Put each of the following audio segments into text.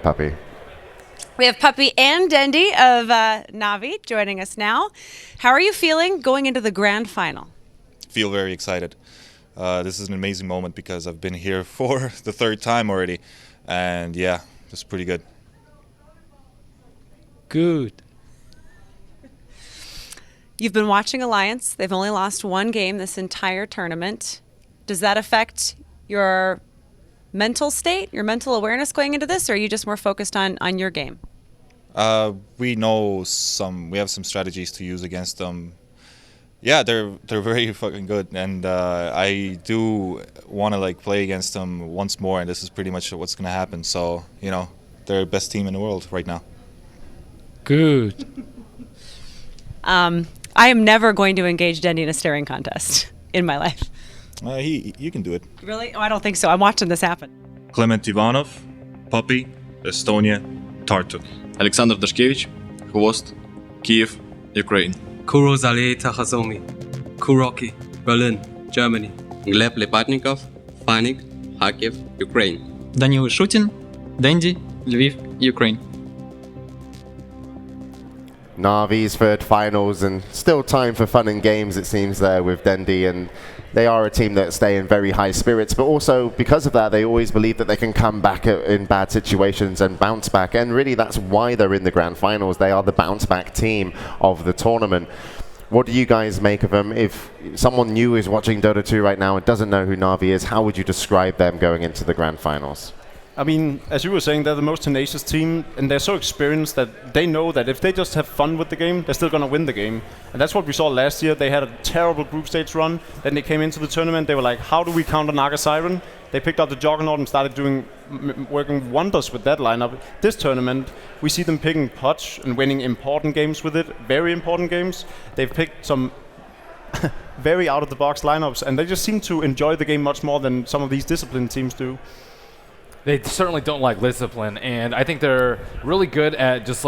Puppy. We have Puppy and Dendi of Navi joining us now. How are you feeling going into the grand final? Feel very excited. This is an amazing moment because I've been here for the third time already. And yeah, it's pretty good. Good. You've been watching Alliance. They've only lost one game this entire tournament. Does that affect your mental state, your mental awareness going into this, or are you just more focused on your game? We have some strategies to use against them. Yeah, they're very fucking good, and I do want to play against them once more, and this is pretty much what's gonna happen. So they're the best team in the world right now. Good. I am never going to engage Dendi in a staring contest in my life. You can do it. Really? Oh, I don't think so. I'm watching this happen. Clement Ivanov, Puppy, Estonia, Tartu. Alexander Dashkevich, Hvost, Kiev, Ukraine. Kuro Zalei Takhazomi, Kuroki, Berlin, Germany. Gleb Lepatnikov, Fanik, Kharkiv, Ukraine. Данил Шутин, Dendi, Lviv, Ukraine. Navi's third finals, and still time for fun and games, it seems, there with Dendi, and they are a team that stay in very high spirits, but also because of that they always believe that they can come back in bad situations and bounce back, and really that's why they're in the grand finals. They are the bounce back team of the tournament. What do you guys make of them? If someone new is watching Dota 2 right now and doesn't know who Navi is, how would you describe them going into the grand finals? I mean, as you were saying, they're the most tenacious team, and they're so experienced that they know that if they just have fun with the game, they're still going to win the game. And that's what we saw last year. They had a terrible group stage run. Then they came into the tournament. They were like, how do we counter Naga Siren? They picked up the Juggernaut and started working wonders with that lineup. This tournament, we see them picking Potch and winning important games with it, very important games. They've picked some very out-of-the-box lineups, and they just seem to enjoy the game much more than some of these disciplined teams do. They certainly don't like discipline, and I think they're really good at just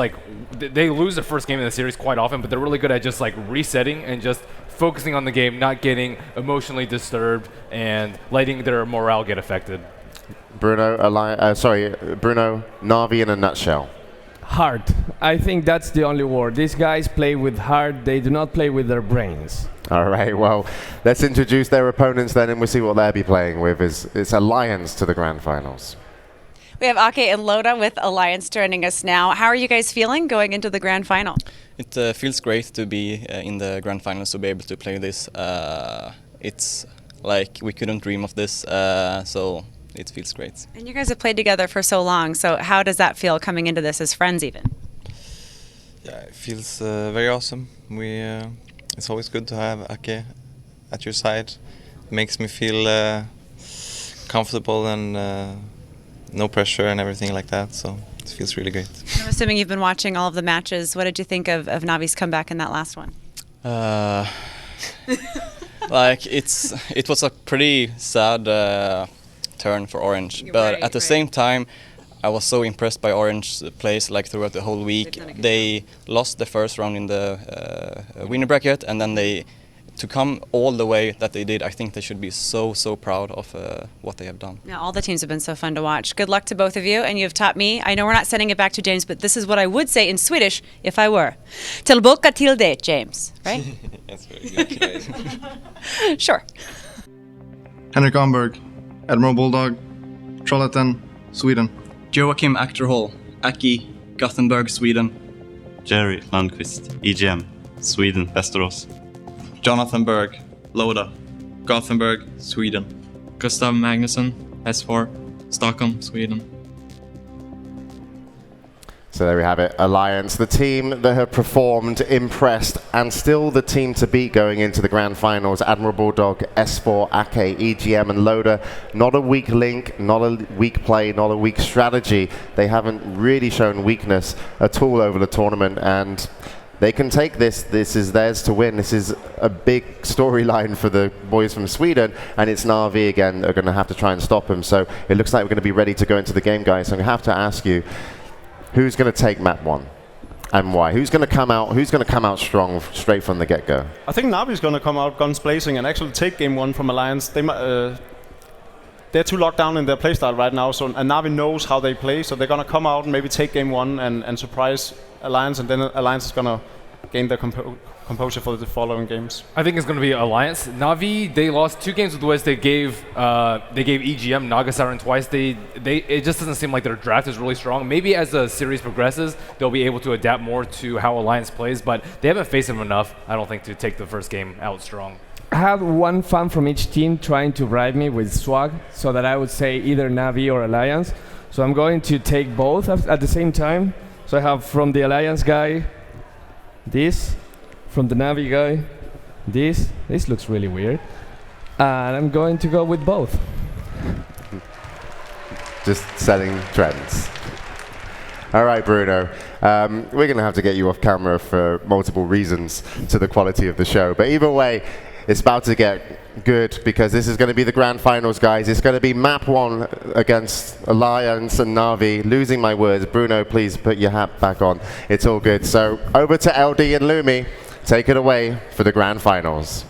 they lose the first game in the series quite often, but they're really good at just resetting and just focusing on the game, not getting emotionally disturbed and letting their morale get affected. Bruno, Navi in a nutshell. Heart. I think that's the only word. These guys play with heart. They do not play with their brains. All right, well, let's introduce their opponents then, and we'll see what they'll be playing with. It's Alliance to the grand finals. We have Ake and Loda with Alliance joining us now. How are you guys feeling going into the grand final? It feels great to be in the grand finals, to be able to play this. It's like we couldn't dream of this, so it feels great. And you guys have played together for so long, so how does that feel coming into this as friends even? Yeah, it feels very awesome. It's always good to have Ake at your side. It makes me feel comfortable and no pressure and everything like that, so it feels really great. I'm assuming you've been watching all of the matches. What did you think of Navi's comeback in that last one? It was a pretty sad turn for Orange, but at the same time I was so impressed by Orange's plays throughout the whole week. They lost the first round in the winner bracket, and then to come all the way that they did, I think they should be so proud of what they have done. Yeah, all the teams have been so fun to watch. Good luck to both of you, and you've taught me. I know we're not sending it back to James, but this is what I would say in Swedish if I were. Tillbaka till det, James, right? That's very good. Sure. Henrik Amberg, Admiral Bulldog, Trollhättan, Sweden. Joachim Achterhall, Aki, Gothenburg, Sweden. Jerry Lundqvist, EGM, Sweden, Västerås. Jonathan Berg, Loda, Gothenburg, Sweden. Gustav Magnusson, S4, Stockholm, Sweden. So there we have it, Alliance, the team that have performed, impressed, and still the team to beat going into the grand finals. Admiral Bulldog, S4, Ake, EGM, and Loda. Not a weak link, not a weak play, not a weak strategy. They haven't really shown weakness at all over the tournament, and they can take this. This is theirs to win. This is a big storyline for the boys from Sweden, and it's Navi again that are going to have to try and stop them. So it looks like we're going to be ready to go into the game, guys. So I'm going to have to ask you, who's going to take map 1 and why? Who's going to come out strong straight from the get-go? I think Navi's going to come out guns blazing and actually take game 1 from Alliance. they're too locked down in their playstyle right now. So and Na'Vi knows how they play, so they're gonna come out and maybe take game one and surprise Alliance, and then Alliance is gonna gain their composure for the following games. I think it's going to be Alliance. Na'Vi, they lost 2 games with Wiz. They gave EGM Naga Siren twice. It just doesn't seem like their draft is really strong. Maybe as the series progresses, they'll be able to adapt more to how Alliance plays, but they haven't faced them enough, I don't think, to take the first game out strong. I had one fan from each team trying to bribe me with swag so that I would say either Na'Vi or Alliance. So I'm going to take both at the same time. So I have from the Alliance guy this, from the Na'Vi guy this. This looks really weird. And I'm going to go with both. Just setting trends. All right, Bruno. We're going to have to get you off camera for multiple reasons to the quality of the show. But either way, it's about to get good because this is going to be the grand finals, guys. It's going to be map 1 against Alliance and Na'Vi. Losing my words. Bruno, please put your hat back on. It's all good. So over to LD and Lumi. Take it away for the grand finals.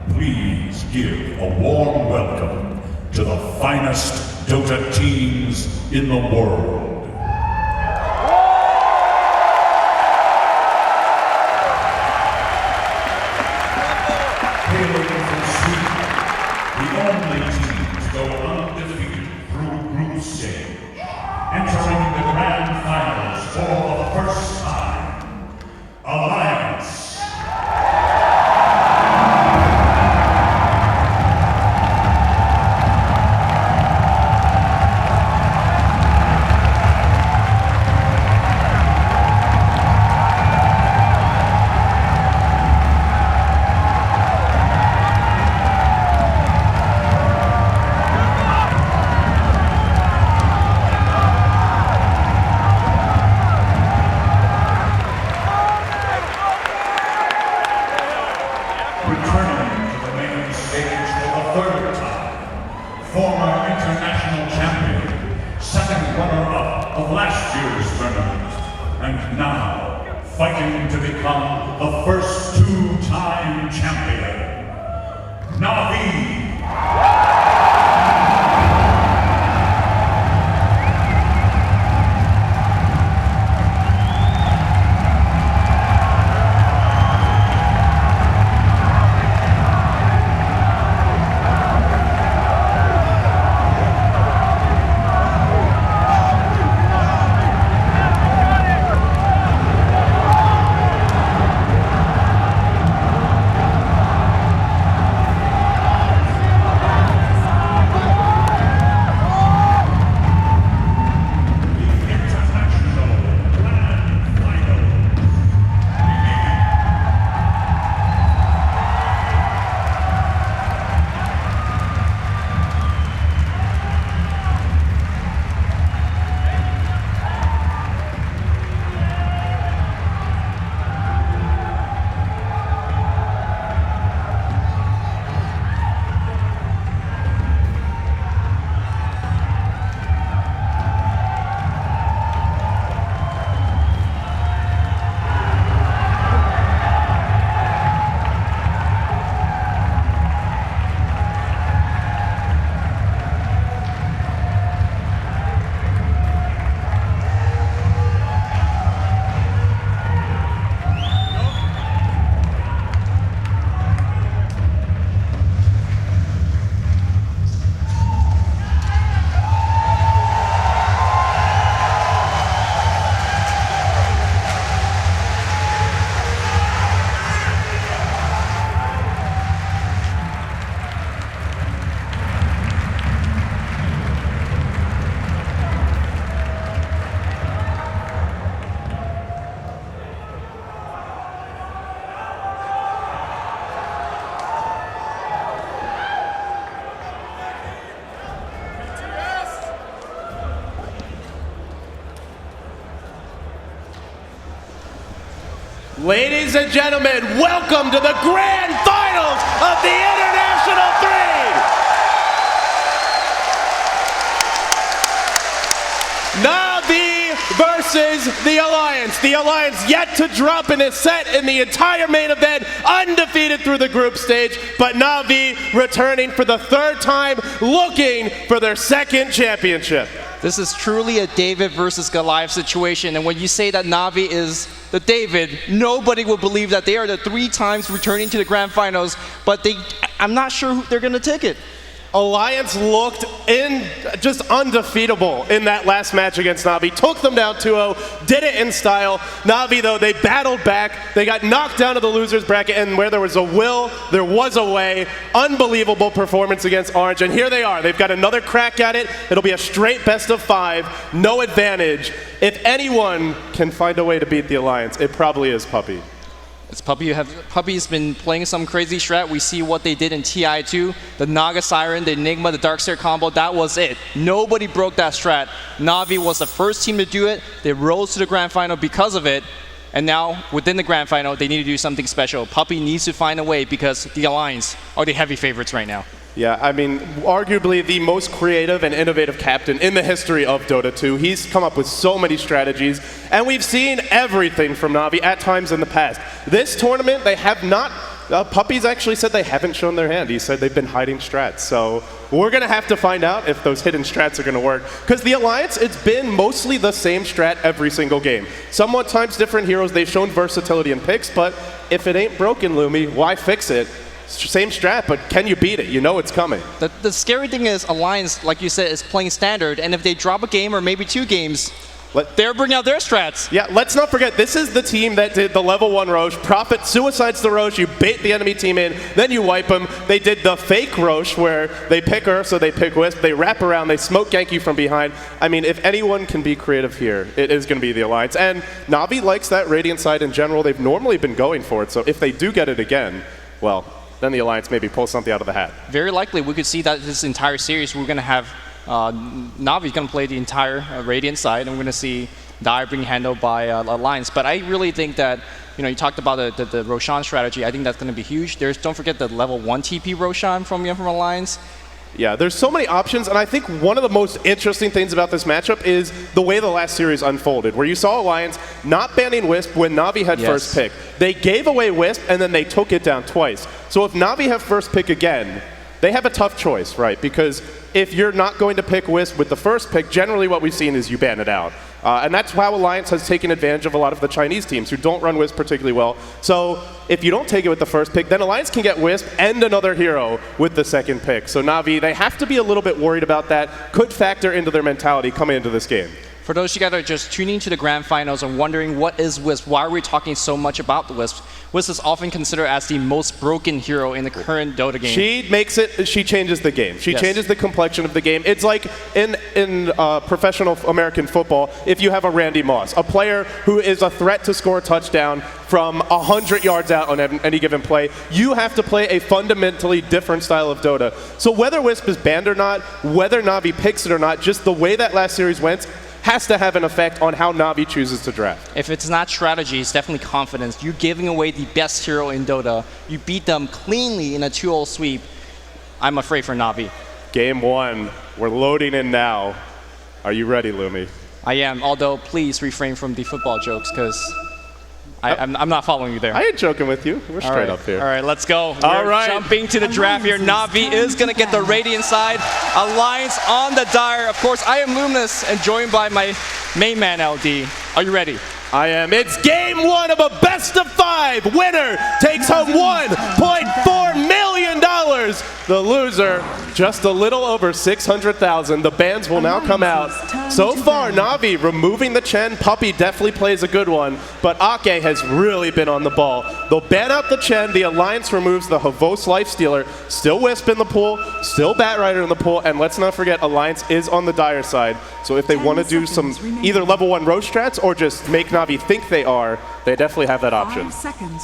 Please give a warm welcome to the finest Dota teams in the world. Hailing from Sweden, the only team to go undefeated through group stage, entering the grand finals for the first time, Alliance. Ladies and gentlemen, welcome to the grand finals of the International 3. Na'Vi versus the Alliance. The Alliance yet to drop in a set in the entire main event, undefeated through the group stage, but Na'Vi returning for the third time, looking for their second championship. This is truly a David versus Goliath situation, and when you say that Na'Vi is the David, nobody will believe that they are the 3 times returning to the grand finals, but I'm not sure who they're going to take it. Alliance looked just undefeatable in that last match against Na'Vi. Took them down 2-0, did it in style. Na'Vi, though, they battled back. They got knocked down to the losers bracket, and where there was a will, there was a way. Unbelievable performance against Orange, and here they are. They've got another crack at it. It'll be a straight best of 5, no advantage. If anyone can find a way to beat the Alliance, it probably is Puppy. It's Puppy's been playing some crazy strat. We see what they did in TI2, the Naga Siren, the Enigma, the Darkseer combo. That was it. Nobody broke that strat. Na'Vi was the first team to do it. They rose to the grand final because of it. And now, within the grand final, they need to do something special. Puppy needs to find a way because the Alliance are the heavy favorites right now. Yeah, I mean, arguably the most creative and innovative captain in the history of Dota 2. He's come up with so many strategies, and we've seen everything from Na'Vi at times in the past. This tournament, they have not... Puppy's actually said they haven't shown their hand. He said they've been hiding strats. So we're going to have to find out if those hidden strats are going to work. Because the Alliance, it's been mostly the same strat every single game. Somewhat times different heroes. They've shown versatility in picks, but if it ain't broken, Lumi, why fix it? Same strat, but can you beat it? You know it's coming. The scary thing is Alliance, like you said, is playing standard, and if they drop a game or maybe 2 games, they're bringing out their strats. Yeah, let's not forget, this is the team that did the level 1 Roche. Prophet suicides the Roche, you bait the enemy team in, then you wipe them. They did the fake Roche where they pick her, so they pick Wisp, they wrap around, they smoke gank you from behind. I mean, if anyone can be creative here, it is going to be the Alliance. And Na'Vi likes that Radiant side in general. They've normally been going for it, so if they do get it again, well, then the Alliance maybe pulls something out of the hat. Very likely, we could see that this entire series, we're going to have Na'Vi's going to play the entire Radiant side, and we're going to see Dire being handled by Alliance. But I really think that, you talked about the Roshan strategy. I think that's going to be huge. Don't forget the level 1 TP Roshan from Alliance. Yeah, there's so many options, and I think one of the most interesting things about this matchup is the way the last series unfolded, where you saw Alliance not banning Wisp when Na'Vi had first pick. They gave away Wisp, and then they took it down twice. So if Na'Vi have first pick again, they have a tough choice, right? Because if you're not going to pick Wisp with the first pick, generally what we've seen is you ban it out. And that's how Alliance has taken advantage of a lot of the Chinese teams who don't run Wisp particularly well. So if you don't take it with the first pick, then Alliance can get Wisp and another hero with the second pick. So Na'Vi, they have to be a little bit worried about that. Could factor into their mentality coming into this game. For those you guys are just tuning to the grand finals and wondering what is Wisp, why are we talking so much about the Wisp? Wisp is often considered as the most broken hero in the current Dota game. She changes the game. She changes the complexion of the game. It's like in professional American football, if you have a Randy Moss, a player who is a threat to score a touchdown from 100 yards out on any given play, you have to play a fundamentally different style of Dota. So whether Wisp is banned or not, whether Na'Vi picks it or not, just the way that last series went, has to have an effect on how Na'Vi chooses to draft. If it's not strategy, it's definitely confidence. You're giving away the best hero in Dota. You beat them cleanly in a 2-0 sweep. I'm afraid for Na'Vi. Game 1. We're loading in now. Are you ready, Lumi? I am, although please refrain from the football jokes, because I'm not following you there. I ain't joking with you. We're straight up here. All right, let's go. All We're jumping to the draft here. Na'Vi is going to get the Radiant side. Alliance on the Dire. Of course, I am Luminous and joined by my main man, LD. Are you ready? I am. It's game 1 of a best of 5. Winner takes home $1.4 million. The loser, just a little over 600,000. The bans will now come out. So far, Na'Vi removing the Chen. Puppy definitely plays a good one, but Ake has really been on the ball. They'll ban out the Chen. The Alliance removes the Havos Lifestealer. Still Wisp in the pool, still Batrider in the pool, and let's not forget Alliance is on the Dire side. So if they want to do some either level 1 Roche strats or just make Na'Vi think they are, they definitely have that option.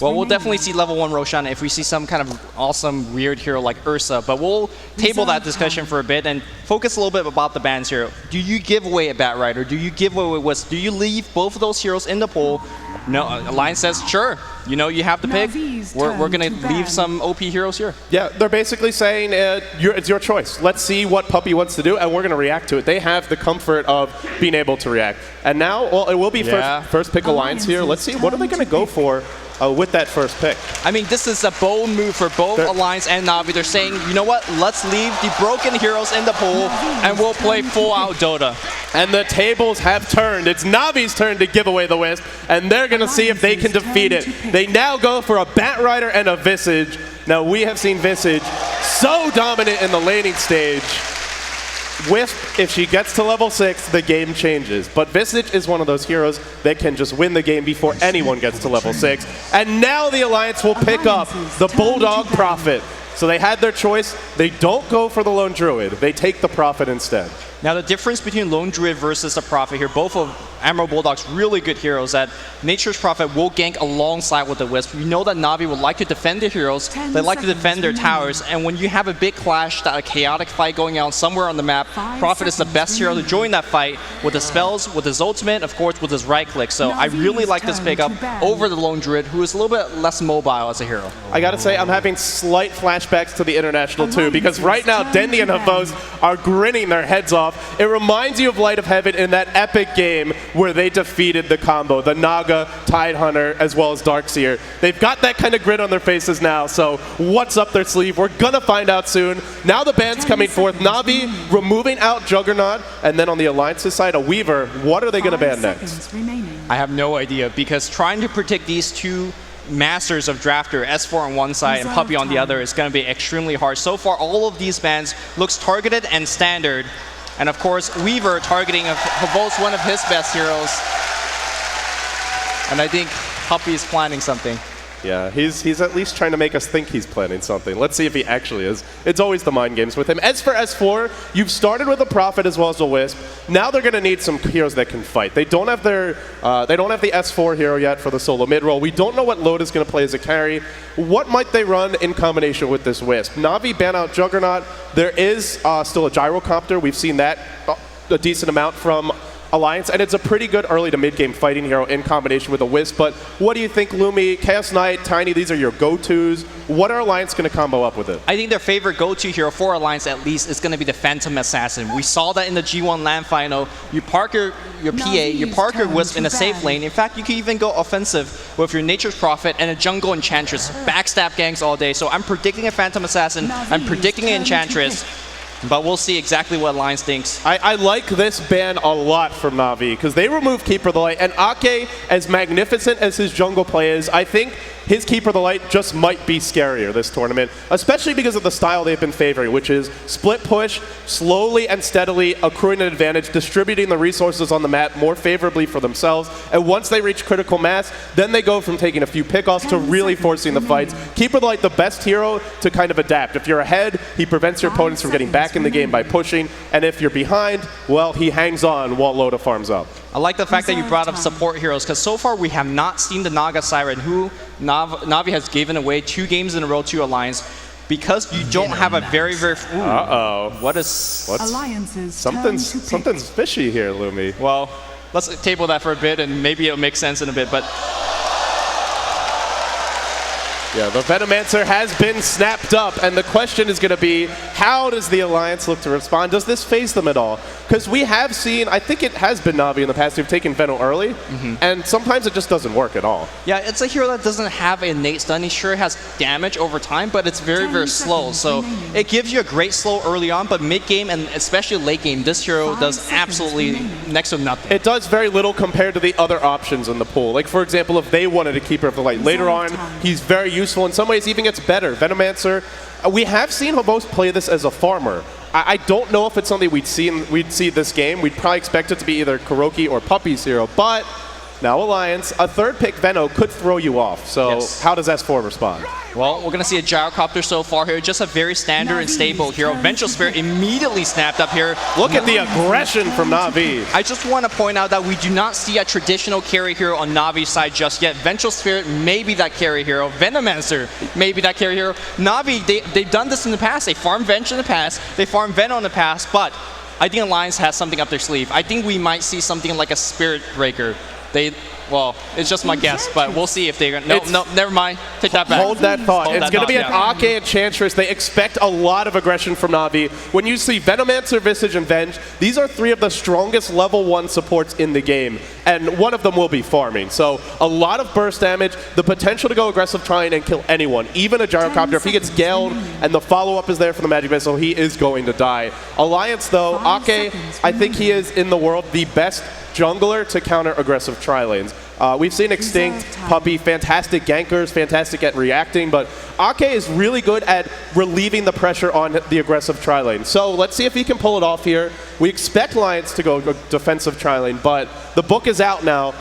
Well, we'll definitely see level 1 Roshan if we see some kind of awesome weird hero like Ursa, but we'll table that discussion for a bit and focus a little bit about the bans here. Do you give away a Batrider? Do you give away Wisp? Do you leave both of those heroes in the pool, No, Alliance says, sure, you know, you have the pick. We're going to leave some OP heroes here. Yeah, they're basically saying it's your choice. Let's see what Puppey wants to do, and we're going to react to it. They have the comfort of being able to react. And now, well, it will be first pick Alliance here. Let's see, what are they going to go for with that first pick? I mean, this is a bold move for both Alliance and Na'Vi. They're saying, you know what, let's leave the broken heroes in the pool, and we'll play full-out Dota. And the tables have turned. It's Na'Vi's turn to give away the Wisp, and they're going to see if they can defeat it. They now go for a Bat Rider and a Visage. Now, we have seen Visage so dominant in the laning stage. Wisp, if she gets to level 6, the game changes. But Visage is one of those heroes that can just win the game before anyone gets to level 6. And now the Alliance will pick up the Bulldog Prophet. So they had their choice. They don't go for the Lone Druid. They take the Prophet instead. Now the difference between Lone Druid versus the Prophet here, both of Emerald Bulldog's really good heroes, that Nature's Prophet will gank alongside with the Wisp. We know that Na'Vi would like to defend their heroes, they like to defend their towers, and when you have a big clash, that a chaotic fight going on somewhere on the map, Prophet is the best hero to join that fight with his spells, with his ultimate, of course with his right click. So I really like this pickup over the Lone Druid, who is a little bit less mobile as a hero. I gotta say, I'm having slight flashbacks to the International too, because right now Dendi and Havos are grinning their heads off. It reminds you of Light of Heaven in that epic game where they defeated the combo, the Naga, Tidehunter, as well as Darkseer. They've got that kind of grin on their faces now, so what's up their sleeve? We're gonna find out soon. Now the band's coming forth. Na'Vi removing out Juggernaut, and then on the Alliance's side, a Weaver. What are they gonna ban next? I have no idea, because trying to predict these two masters of Drafter, S4 on one side and Puppey on the other, is going to be extremely hard. So far, all of these bans looks targeted and standard. And of course, Weaver targeting Havos, one of his best heroes. And I think Puppey is planning something. Yeah, he's at least trying to make us think he's planning something. Let's see if he actually is. It's always the mind games with him. As for S4, you've started with a Prophet as well as a Wisp. Now they're going to need some heroes that can fight. They don't have the S4 hero yet for the solo mid role. We don't know what Load is going to play as a carry. What might they run in combination with this Wisp? Na'Vi ban out Juggernaut. There is still a Gyrocopter. We've seen that a decent amount from Alliance, and it's a pretty good early to mid-game fighting hero in combination with a Wisp. But what do you think, Lumi, Chaos Knight, Tiny, these are your go-tos. What are Alliance going to combo up with it? I think their favorite go-to hero for Alliance, at least, is going to be the Phantom Assassin. We saw that in the G1 LAN final. You park your PA, you park your Wisp in a safe lane. In fact, you can even go offensive with your Nature's Prophet and a Jungle Enchantress. Backstab gangs all day. So I'm predicting a Phantom Assassin. I'm predicting an Enchantress. But we'll see exactly what Alliance thinks. I like this ban a lot from Na'Vi, because they remove Keeper of the Light, and Ake, as magnificent as his jungle play is, I think his Keeper of the Light just might be scarier this tournament, especially because of the style they've been favoring, which is split push, slowly and steadily accruing an advantage, distributing the resources on the map more favorably for themselves, and once they reach critical mass, then they go from taking a few pickoffs to really forcing the fights. Keeper of the Light, the best hero to kind of adapt. If you're ahead, he prevents your opponents from getting back in the game by pushing, and if you're behind, well, he hangs on while Loda farms up. I like the fact that you brought up support heroes, because so far we have not seen the Naga Siren, who Na'Vi has given away 2 games in a row to Alliance, because you don't have a very, very... Uh-oh. What is... Something's fishy here, Lumi. Well, let's table that for a bit, and maybe it'll make sense in a bit, but... Yeah, the Venomancer has been snapped up, and the question is going to be, how does the Alliance look to respond? Does this phase them at all? Because we have seen, I think it has been Na'Vi in the past who've taken Veno early, and sometimes it just doesn't work at all. Yeah, it's a hero that doesn't have innate stun. He sure has damage over time, but it's very, very slow. So it gives you a great slow early on, but mid-game and especially late game, this hero does absolutely next to nothing. It does very little compared to the other options in the pool. Like, for example, if they wanted a Keeper of the Light later on, he's very useful. In some ways, he even gets better. Venomancer, we have seen Havos play this as a farmer. I don't know if it's something we'd see this game. We'd probably expect it to be either Kuroki or Puppey's hero, but now Alliance, a third pick Veno could throw you off. So how does S4 respond? Well, we're going to see a Gyrocopter so far here. Just a very standard and stable hero. Vengeful Spirit immediately snapped up here. Look at the aggression from Na'Vi. I just want to point out that we do not see a traditional carry hero on Na'Vi's side just yet. Vengeful Spirit may be that carry hero. Venomancer may be that carry hero. Na'Vi, they've done this in the past. They farmed Venge in the past. They farmed Veno in the past. But I think Alliance has something up their sleeve. I think we might see something like a Spirit Breaker. Well, it's just my guess, but we'll see if they're going to... No, never mind. Take that back. Hold that thought. It's going to be an yeah. Ake Enchantress. They expect a lot of aggression from Na'Vi. When you see Venomancer, Visage, and Venge, these are 3 of the strongest level 1 supports in the game, and one of them will be farming. So a lot of burst damage, the potential to go aggressive trying and kill anyone, even a Gyrocopter. If he gets Gelled and the follow-up is there for the Magic Missile, he is going to die. Alliance, though, Ake, I think he is in the world the best jungler to counter aggressive tri-lanes. We've seen Extinct, Puppey, fantastic gankers, fantastic at reacting, but Ake is really good at relieving the pressure on the aggressive tri-lane. So let's see if he can pull it off here. We expect Alliance to go defensive tri-lane, but the book is out now.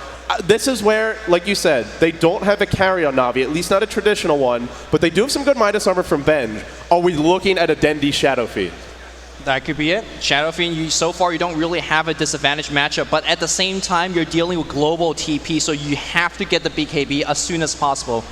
This is where, like you said, they don't have a carry on Na'Vi, at least not a traditional one, but they do have some good Midas armor from Venge. Are we looking at a Dendi Shadow Fiend? That could be it. Shadow Fiend, so far you don't really have a disadvantage matchup, but at the same time, you're dealing with global TP, so you have to get the BKB as soon as possible.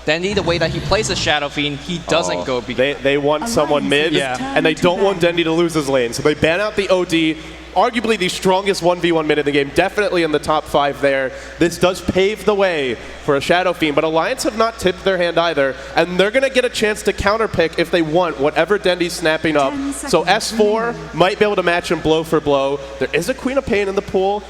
Dendi, the way that he plays the Shadow Fiend, he doesn't go BKB. They want someone mid, and they don't want Dendi to lose his lane, so they ban out the OD. Arguably the strongest 1v1 mid in the game, definitely in the top 5 there. This does pave the way for a Shadow Fiend, but Alliance have not tipped their hand either, and they're going to get a chance to counterpick if they want whatever Dendi's snapping up. So S4 might be able to match him blow for blow. There is a Queen of Pain in the pool.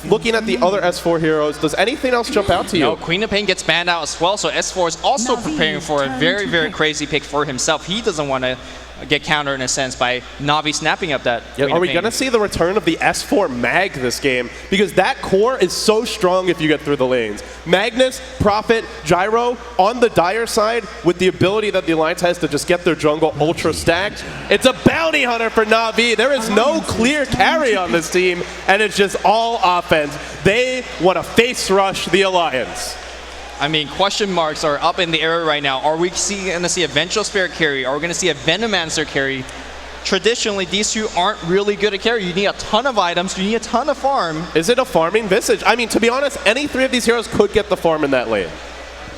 Looking at the other S4 heroes, does anything else jump out to you? No, Queen of Pain gets banned out as well, so S4 is also preparing for a very, very crazy pick for himself. He doesn't want to get countered in a sense by Na'Vi snapping up that. Yeah, are we going to see the return of the S4 Mag this game? Because that core is so strong if you get through the lanes. Magnus, Prophet, Gyro on the Dire side with the ability that the Alliance has to just get their jungle ultra stacked. It's a bounty hunter for Na'Vi. There is no clear carry on this team, and it's just all offense. They want to face rush the Alliance. I mean, question marks are up in the air right now. Are we going to see a Vengeful Spirit carry? Are we going to see a Venomancer carry? Traditionally, these two aren't really good at carry. You need a ton of items. You need a ton of farm. Is it a farming Visage? I mean, to be honest, any 3 of these heroes could get the farm in that lane.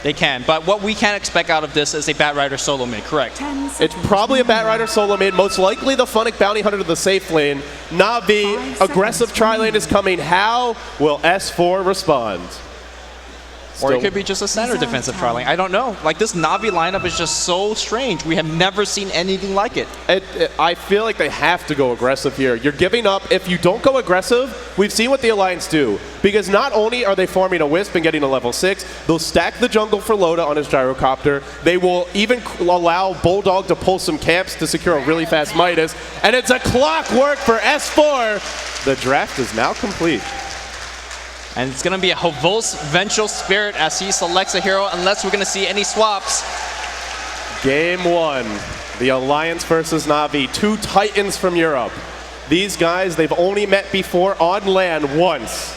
They can, but what we can expect out of this is a Batrider solo mid, correct? It's probably a Batrider solo mid, most likely the Funnick Bounty Hunter to the safe lane. Na'Vi, aggressive tri-lane is coming. How will S4 respond? Or it could be just a standard defensive tri-lane. I don't know. Like, this Na'Vi lineup is just so strange. We have never seen anything like it. I feel like they have to go aggressive here. You're giving up. If you don't go aggressive, we've seen what the Alliance do. Because not only are they farming a Wisp and getting a level 6, they'll stack the jungle for Loda on his Gyrocopter. They will even allow Bulldog to pull some camps to secure a really fast Midas. And it's a clockwork for S4. The draft is now complete. And it's going to be a Havos Vengeful Spirit as he selects a hero, unless we're going to see any swaps. Game 1, the Alliance versus Na'Vi, 2 Titans from Europe. These guys, they've only met before on land once.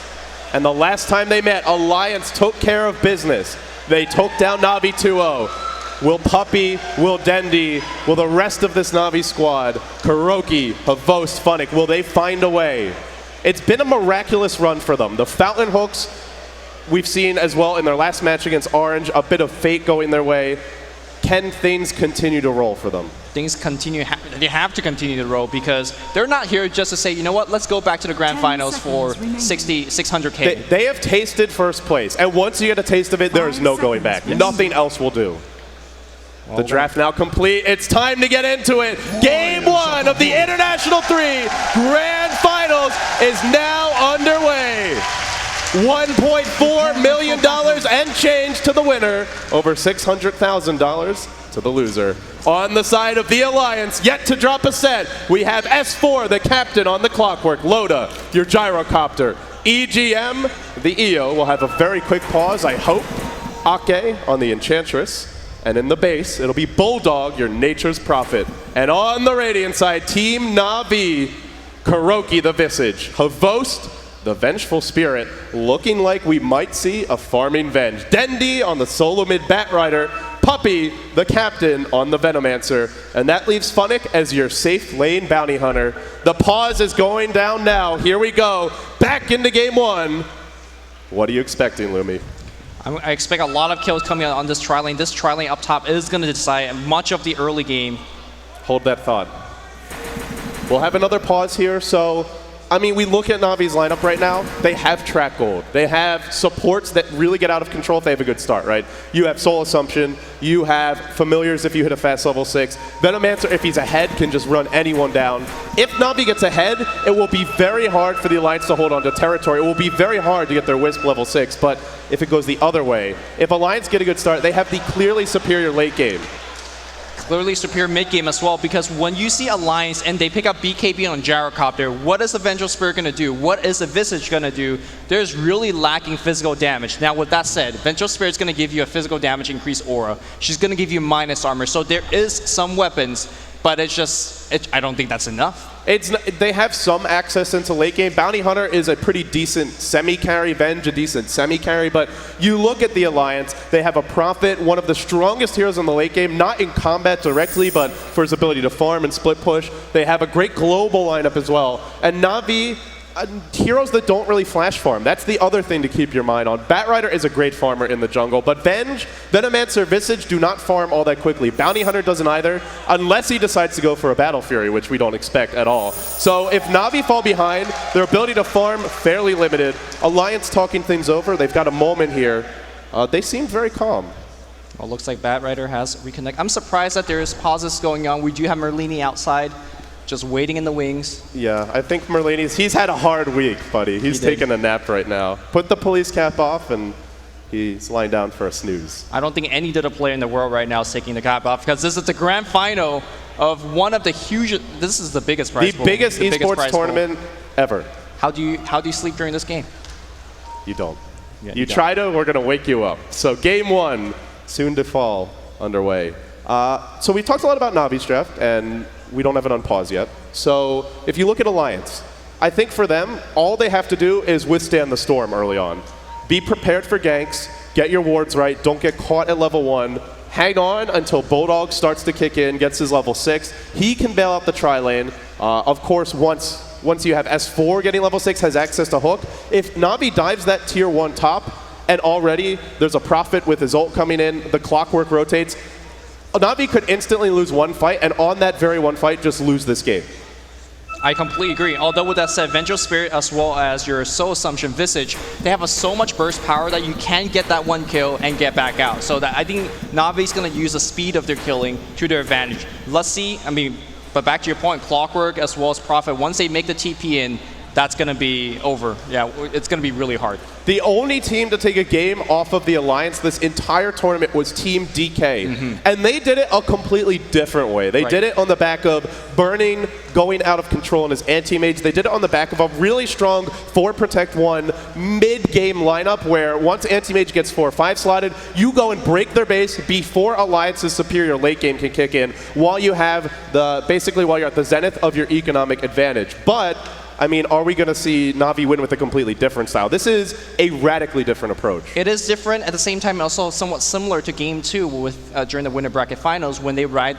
And the last time they met, Alliance took care of business. They took down Na'Vi 2-0. Will Puppey, will Dendi, will the rest of this Na'Vi squad, Kuroki, Havos, Funnick, will they find a way? It's been a miraculous run for them. The Fountain Hooks, we've seen as well in their last match against Orange, a bit of fate going their way. Can things continue to roll for them? Things continue, they have to continue to roll because they're not here just to say, you know what, let's go back to the grand finals for 600K. They have tasted first place, and once you get a taste of it, there is no going back. Yes. Nothing else will do. Well, the draft now complete. It's time to get into it. Game 1 of the International 3 Grand Finals is now underway. $1.4 million and change to the winner, over $600,000 to the loser. On the side of the Alliance, yet to drop a set, we have S4, the captain on the clockwork, Loda, your Gyrocopter. EGM, the EO, will have a very quick pause, I hope. Ake on the Enchantress. And in the base, it'll be Bulldog, your Nature's Prophet. And on the Radiant side, Team Na'Vi, Kuroki the Visage, Havost, the Vengeful Spirit, looking like we might see a farming Venge. Dendi on the solo mid Batrider, Puppey, the captain on the Venomancer. And that leaves Funnick as your safe lane bounty hunter. The pause is going down now. Here we go. Back into game 1. What are you expecting, Lumi? I expect a lot of kills coming on this tri-lane. This tri-lane up top is going to decide much of the early game. Hold that thought. We'll have another pause here. So I mean, we look at Navi's lineup right now. They have track gold. They have supports that really get out of control if they have a good start, right? You have Soul Assumption. You have Familiars if you hit a fast level 6. Venomancer, if he's ahead, can just run anyone down. If Navi gets ahead, it will be very hard for the Alliance to hold on to territory. It will be very hard to get their Wisp level 6, but if it goes the other way, if Alliance get a good start, they have the clearly superior late game. Clearly superior mid-game as well, because when you see Alliance and they pick up BKB on Gyrocopter, what is the Vengeful Spirit going to do? What is the Visage going to do? There's really lacking physical damage. Now, with that said, Vengeful Spirit is going to give you a physical damage increase aura. She's going to give you minus armor, so there is some weapons, but it's just, I don't think that's enough. They have some access into late game. Bounty Hunter is a pretty decent semi-carry. Venge, a decent semi-carry. But you look at the Alliance, they have a Prophet, one of the strongest heroes in the late game, not in combat directly, but for his ability to farm and split push. They have a great global lineup as well. And Na'Vi, heroes that don't really flash farm. That's the other thing to keep your mind on. Batrider is a great farmer in the jungle, but Venge, Venomancer, Visage do not farm all that quickly. Bounty Hunter doesn't either, unless he decides to go for a Battle Fury, which we don't expect at all. So if Na'Vi fall behind, their ability to farm fairly limited. Alliance talking things over. They've got a moment here. They seem very calm. Well, looks like Batrider has reconnect. I'm surprised that there is pauses going on. We do have Merlini outside, just waiting in the wings. Yeah, I think he's had a hard week, buddy. He's taking a nap right now. Put the police cap off, and he's lying down for a snooze. I don't think any Dota player in the world right now is taking the cap off, because this is the grand final of one of the huge. This is the biggest prize pool. The biggest esports tournament ever. How do you sleep during this game? You don't. Yeah, you try to, we're going to wake you up. So game one, soon to fall, underway. So we talked a lot about Navi's draft, and we don't have it on pause yet. So if you look at Alliance, I think for them, all they have to do is withstand the storm early on. Be prepared for ganks, get your wards right, don't get caught at level 1, hang on until Bodog starts to kick in, gets his level 6. He can bail out the tri-lane. Of course, once you have S4 getting level 6, has access to hook. If Na'Vi dives that tier 1 top, and already there's a Prophet with his ult coming in, the clockwork rotates, Na'Vi could instantly lose one fight, and on that very one fight, just lose this game. I completely agree. Although with that said, Vengeful Spirit as well as your Soul Assumption Visage, they have so much burst power that you can get that one kill and get back out. So that I think Na'Vi's going to use the speed of their killing to their advantage. Let's see, but back to your point, Clockwork as well as Prophet, once they make the TP in, that's going to be over. Yeah, it's going to be really hard. The only team to take a game off of the Alliance this entire tournament was Team DK. And they did it a completely different way. They did it on the back of Burning going out of control in his anti-mage. They did it on the back of a really strong 4 Protect 1 mid-game lineup where once anti-mage gets 4 or 5 slotted, you go and break their base before Alliance's superior late game can kick in while you have basically while you're at the zenith of your economic advantage. But I mean, are we going to see Na'Vi win with a completely different style? This is a radically different approach. It is different. At the same time, also somewhat similar to Game 2 with during the winner bracket finals when they ran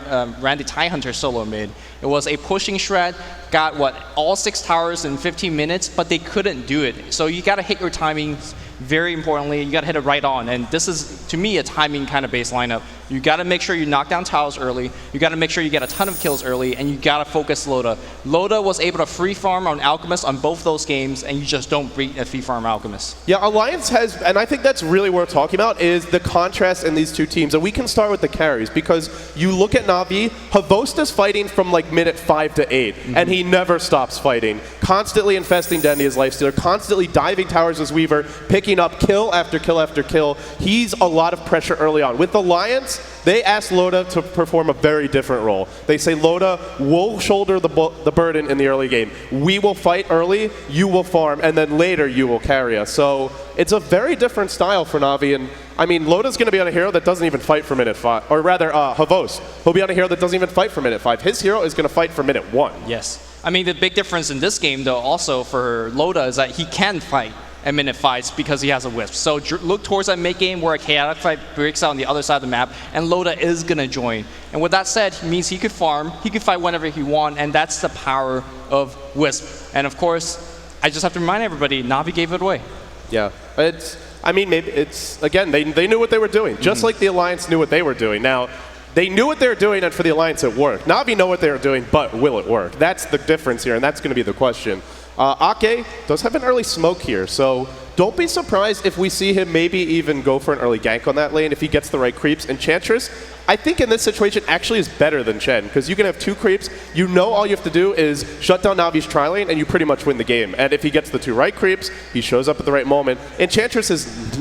the TIE Hunter solo mid. It was a pushing shred, got all 6 towers in 15 minutes, but they couldn't do it. So you got to hit your timing. Very importantly, you got to hit it right on. And this is, to me, a timing kind of based lineup. You got to make sure you knock down towers early. You got to make sure you get a ton of kills early, and you got to focus Loda. Loda was able to free farm on Alchemist on both those games, and you just don't beat a free farm Alchemist. Yeah, Alliance has, and I think that's really worth talking about, is the contrast in these two teams. And we can start with the carries, because you look at Na'Vi, Havosta's fighting from like minute 5 to 8, and he never stops fighting. Constantly infesting Dendy as Lifestealer, constantly diving towers as Weaver, picking up kill after kill after kill. He's a lot of pressure early on. With Alliance, they asked Loda to perform a very different role. They say, Loda, we'll shoulder the burden in the early game. We will fight early, you will farm, and then later you will carry us. So it's a very different style for Na'Vi. And I mean, Loda's going to be on a hero that doesn't even fight for minute 5. Or rather, Havos. He'll be on a hero that doesn't even fight for minute 5. His hero is going to fight for minute 1. Yes. I mean, the big difference in this game, though, also for Loda is that he can fight at minute 5 because he has a Wisp. So look towards that mid game where a chaotic fight breaks out on the other side of the map, and Loda is going to join. And with that said, it means he could farm, he could fight whenever he wants, and that's the power of Wisp. And of course, I just have to remind everybody, Na'Vi gave it away. Yeah, maybe it's, again, they knew what they were doing, just like the Alliance knew what they were doing. Now, they knew what they were doing, and for the Alliance it worked. Na'Vi know what they were doing, but will it work? That's the difference here, and that's going to be the question. Ake does have an early smoke here, so don't be surprised if we see him maybe even go for an early gank on that lane if he gets the right creeps. Enchantress, I think in this situation actually is better than Chen, because you can have 2 creeps. You know all you have to do is shut down Navi's tri-lane, and you pretty much win the game. And if he gets the 2 right creeps, he shows up at the right moment. Enchantress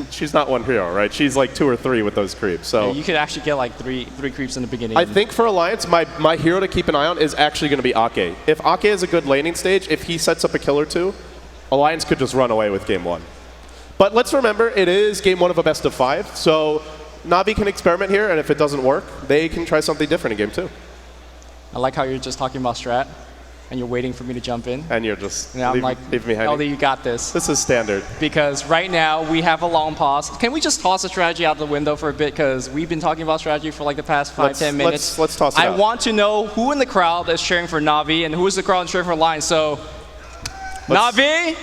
she's not one hero, right? She's like 2 or 3 with those creeps. So yeah, you could actually get like three creeps in the beginning. I think for Alliance, my hero to keep an eye on is actually going to be Ake. If Ake is a good laning stage, if he sets up a kill or 2, Alliance could just run away with game 1. But let's remember, it is game 1 of a best of 5, so Navi can experiment here, and if it doesn't work, they can try something different in game 2. I like how you're just talking about strat, and you're waiting for me to jump in. And you're just I'm like, leave me hanging. LD, you got this. This is standard. Because right now, we have a long pause. Can we just toss the strategy out the window for a bit? Because we've been talking about strategy for like the past 5-10 minutes. Let's toss it out. I want to know who in the crowd is cheering for Navi, and who is the crowd cheering for Alliance. So, Navi?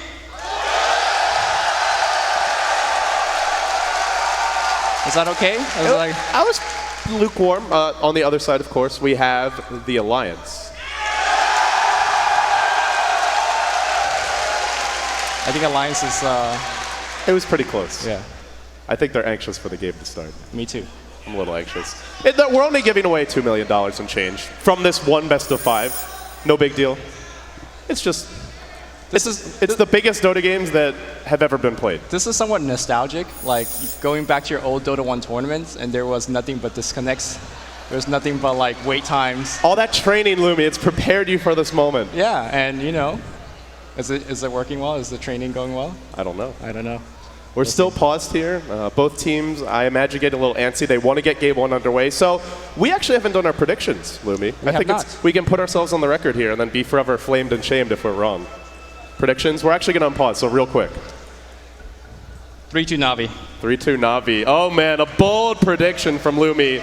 Is that okay? I was lukewarm. On the other side, of course, we have the Alliance. I think Alliance is... It was pretty close. Yeah. I think they're anxious for the game to start. Me too. I'm a little anxious. We're only giving away $2 million and change from this one best of 5. No big deal. It's just... It's the biggest Dota games that have ever been played. This is somewhat nostalgic, like going back to your old Dota 1 tournaments, and there was nothing but disconnects. There was nothing but like wait times. All that training, Lumi, it's prepared you for this moment. Yeah, and you know, is it working well? Is the training going well? I don't know. I don't know. We're still paused here. Both teams, I imagine, get a little antsy. They want to get game 1 underway. So we actually haven't done our predictions, Lumi. I think we can put ourselves on the record here and then be forever flamed and shamed if we're wrong. Predictions? We're actually going to unpause, so real quick. 3-2 Navi. 3-2 Navi. Oh man, a bold prediction from Lumi.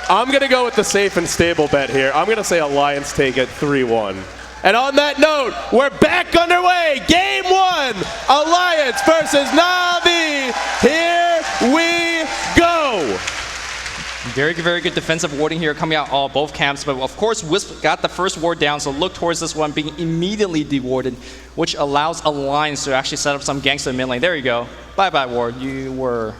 I'm going to go with the safe and stable bet here. I'm going to say Alliance take it 3-1. And on that note, we're back underway. Game 1, Alliance versus Navi. Here we go. Very, very good defensive warding here coming out all both camps. But of course, Wisp got the first ward down, so look towards this one being immediately dewarded, which allows Alliance to actually set up some ganks in the mid lane. There you go. Bye-bye, ward. You were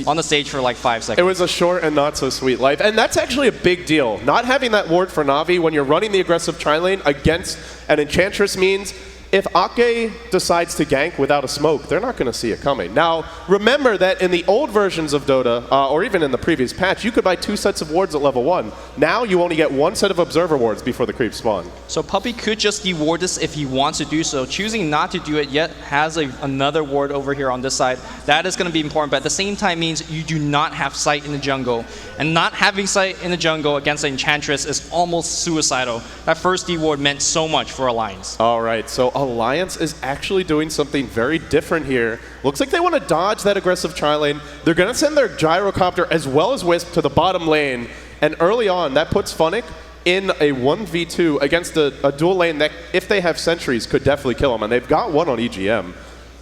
on the stage for like 5 seconds. It was a short and not so sweet life. And that's actually a big deal. Not having that ward for Navi when you're running the aggressive tri-lane against an Enchantress means if Ake decides to gank without a smoke, they're not going to see it coming. Now, remember that in the old versions of Dota, or even in the previous patch, you could buy 2 sets of wards at level 1. Now you only get 1 set of Observer wards before the creeps spawn. So Puppey could just deward this if he wants to do so. Choosing not to do it yet has another ward over here on this side. That is going to be important, but at the same time means you do not have sight in the jungle. And not having sight in the jungle against an Enchantress is almost suicidal. That first deward meant so much for Alliance. All right, so Alliance is actually doing something very different here. Looks like they want to dodge that aggressive tri-lane. They're going to send their Gyrocopter as well as Wisp to the bottom lane. And early on, that puts Funnick in a 1v2 against a dual lane that, if they have sentries, could definitely kill him. And they've got one on EGM.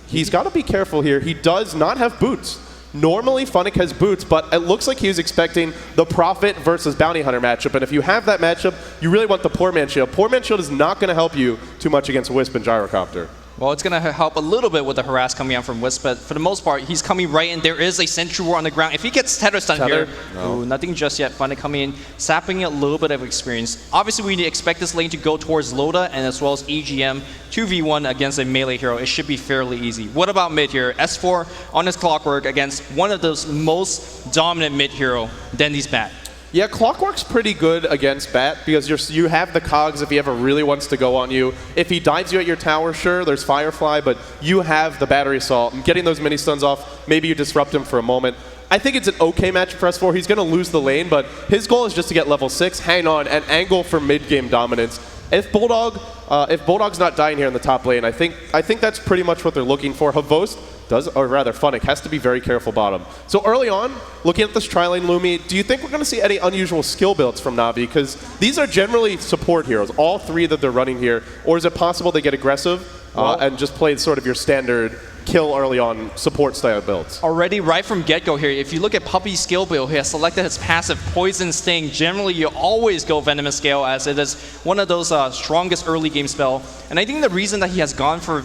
He's got to be careful here. He does not have boots. Normally, Funnick has boots, but it looks like he's expecting the Prophet versus Bounty Hunter matchup. And if you have that matchup, you really want the Poor Man Shield. Poor Man Shield is not going to help you too much against Wisp and Gyrocopter. Well, it's going to help a little bit with the harass coming out from Wisp, but for the most part, he's coming right in. There is a sentry ward on the ground. If he gets tether stun here, ooh, nothing just yet. Funnick coming in, sapping a little bit of experience. Obviously, we expect this lane to go towards Loda and as well as EGM 2v1 against a melee hero. It should be fairly easy. What about mid here? S4 on his Clockwork against one of those most dominant mid hero, Dendy's Bat. Yeah, Clockwork's pretty good against Bat because you have the cogs if he ever really wants to go on you. If he dives you at your tower, sure, there's Firefly, but you have the Battery Assault. And getting those mini stuns off, maybe you disrupt him for a moment. I think it's an okay match for S4. He's going to lose the lane, but his goal is just to get level 6, hang on, and angle for mid-game dominance. If Bulldog's not dying here in the top lane, I think that's pretty much what they're looking for. Havost does, or rather Funnick, has to be very careful bottom. So early on, looking at this tri-lane Lumi, do you think we're going to see any unusual skill builds from Navi? Because these are generally support heroes, all 3 that they're running here. Or is it possible they get aggressive and just play sort of your standard kill early on support style builds. Already right from get-go here, if you look at Puppy's skill build, he has selected his passive Poison Sting. Generally, you always go Venomous Gale as it is one of those strongest early game spell. And I think the reason that he has gone for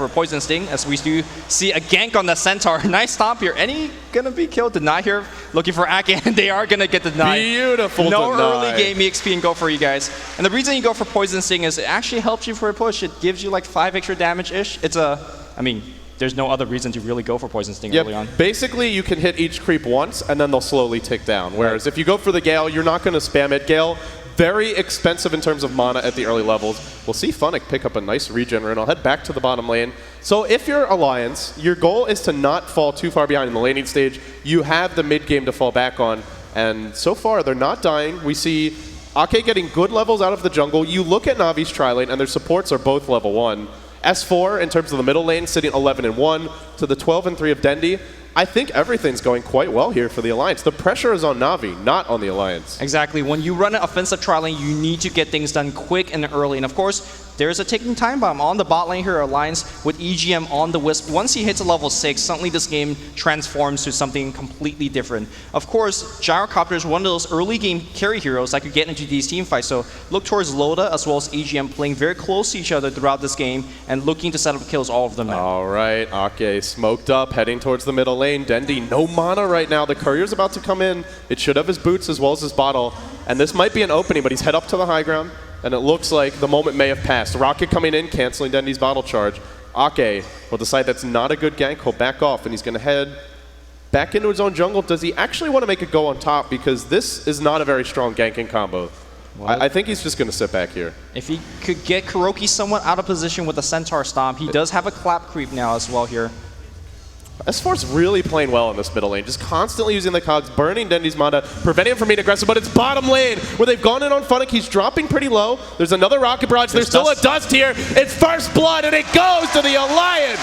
Poison Sting, as we do see a gank on the Centaur. Nice stomp here. Any gonna be killed? Deny here. Looking for Ake, and they are gonna get denied. Beautiful No deny. early game EXP and go for you guys. And the reason you go for Poison Sting is it actually helps you for a push. It gives you like 5 extra damage-ish. I mean, there's no other reason to really go for Poison Sting early on. Basically, you can hit each creep once, and then they'll slowly tick down. Whereas if you go for the Gale, you're not going to spam it. Gale, very expensive in terms of mana at the early levels. We'll see Funnick pick up a nice regen rune. I'll head back to the bottom lane. So if you're Alliance, your goal is to not fall too far behind in the laning stage. You have the mid game to fall back on, and so far they're not dying. We see Ake getting good levels out of the jungle. You look at Navi's tri-lane, and their supports are both level 1. S4, in terms of the middle lane, sitting 11-1 to the 12-3 of Dendi. I think everything's going quite well here for the Alliance. The pressure is on Na'Vi, not on the Alliance. Exactly. When you run an offensive trial lane, you need to get things done quick and early. And of course, there's a ticking time bomb on the bot lane here, Alliance with EGM on the Wisp. Once he hits a level 6, suddenly this game transforms to something completely different. Of course, Gyrocopter is one of those early game carry heroes that could get into these team fights. So look towards Loda as well as EGM playing very close to each other throughout this game and looking to set up kills all of them now. All right, Ake smoked up, heading towards the middle lane. Dendi, no mana right now. The courier's about to come in. It should have his boots as well as his bottle. And this might be an opening, but he's head up to the high ground. And it looks like the moment may have passed. Rocket coming in, canceling Dendi's bottle charge. Ake will decide that's not a good gank. He'll back off, and he's going to head back into his own jungle. Does he actually want to make a go on top? Because this is not a very strong ganking combo. I think he's just going to sit back here. If he could get Kuroki somewhat out of position with a Centaur Stomp, he does have a clap creep now as well here. S4's really playing well in this middle lane, just constantly using the cogs, burning Dendi's mana, preventing him from being aggressive, but it's bottom lane where they've gone in on Funnick. He's dropping pretty low. There's another Rocket Barrage. There's still a dust here. It's first blood, and it goes to the Alliance.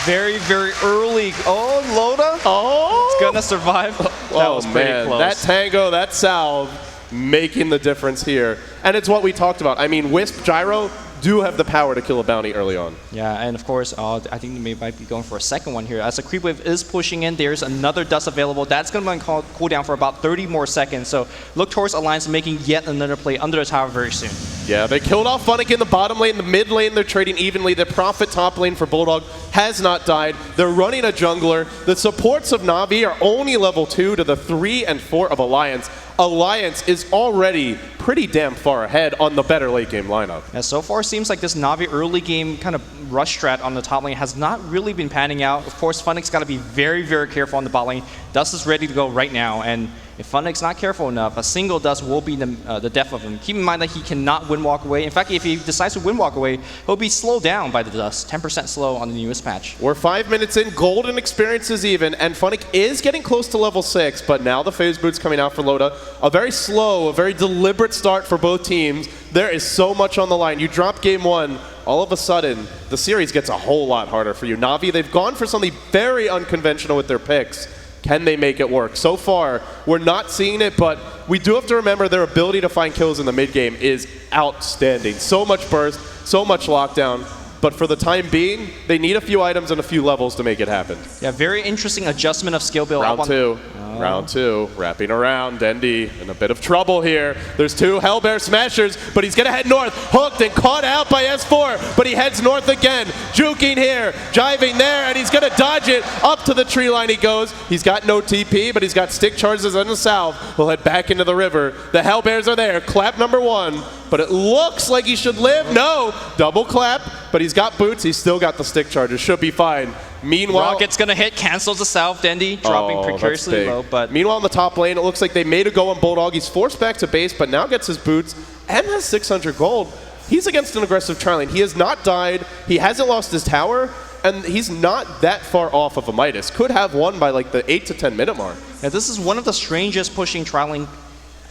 Very, very early. Oh, Loda. Oh. It's going to survive. That was pretty close. That tango, that salve, making the difference here. And it's what we talked about. I mean, Wisp, Gyro do have the power to kill a bounty early on. Yeah, and of course, I think they might be going for a second one here. As the creep wave is pushing in, there's another dust available. That's going to be on cooldown for about 30 more seconds. So look towards Alliance making yet another play under the tower very soon. Yeah, they killed off Funnick in the bottom lane. The mid lane, they're trading evenly. The Prophet top lane for Bulldog has not died. They're running a jungler. The supports of Na'Vi are only level 2 to the 3 and 4 of Alliance. Alliance is already pretty damn far ahead on the better late game lineup. Yeah, so far seems like this Na'Vi early game kind of rush strat on the top lane has not really been panning out. Of course, Funnick's got to be very, very careful on the bot lane. Dust is ready to go right now, and if Funnick's not careful enough, a single Dust will be the death of him. Keep in mind that he cannot win walk away. In fact, if he decides to win walk away, he'll be slowed down by the Dust. 10% slow on the newest patch. We're 5 minutes in, golden experience is even, and Funnick is getting close to level 6, but now the phase boot's coming out for Loda. A very slow, a very deliberate start for both teams. There is so much on the line. You drop game 1, all of a sudden, the series gets a whole lot harder for you. Na'Vi, they've gone for something very unconventional with their picks. Can they make it work? So far, we're not seeing it, but we do have to remember their ability to find kills in the mid game is outstanding. So much burst, so much lockdown. But for the time being, they need a few items and a few levels to make it happen. Yeah, very interesting adjustment of skill build. Round two, wrapping around. Dendi in a bit of trouble here. There's 2 Hellbear Smashers, but he's going to head north. Hooked and caught out by S4, but he heads north again. Juking here, jiving there, and he's going to dodge it. Up to the tree line he goes. He's got no TP, but he's got stick charges in the south. He'll head back into the river. The Hellbears are there. Clap number 1. But it looks like he should live. No, double clap, but he's got boots. He's still got the stick charges. Should be fine. Meanwhile, Rocket's going to hit, cancels the south. Dendi dropping precariously low. But meanwhile, in the top lane, it looks like they made a go on Bulldog. He's forced back to base, but now gets his boots and has 600 gold. He's against an aggressive tri-lane. He has not died. He hasn't lost his tower. And he's not that far off of a Midas. Could have won by like the 8 to 10 minute mark. Yeah, this is one of the strangest pushing tri-lane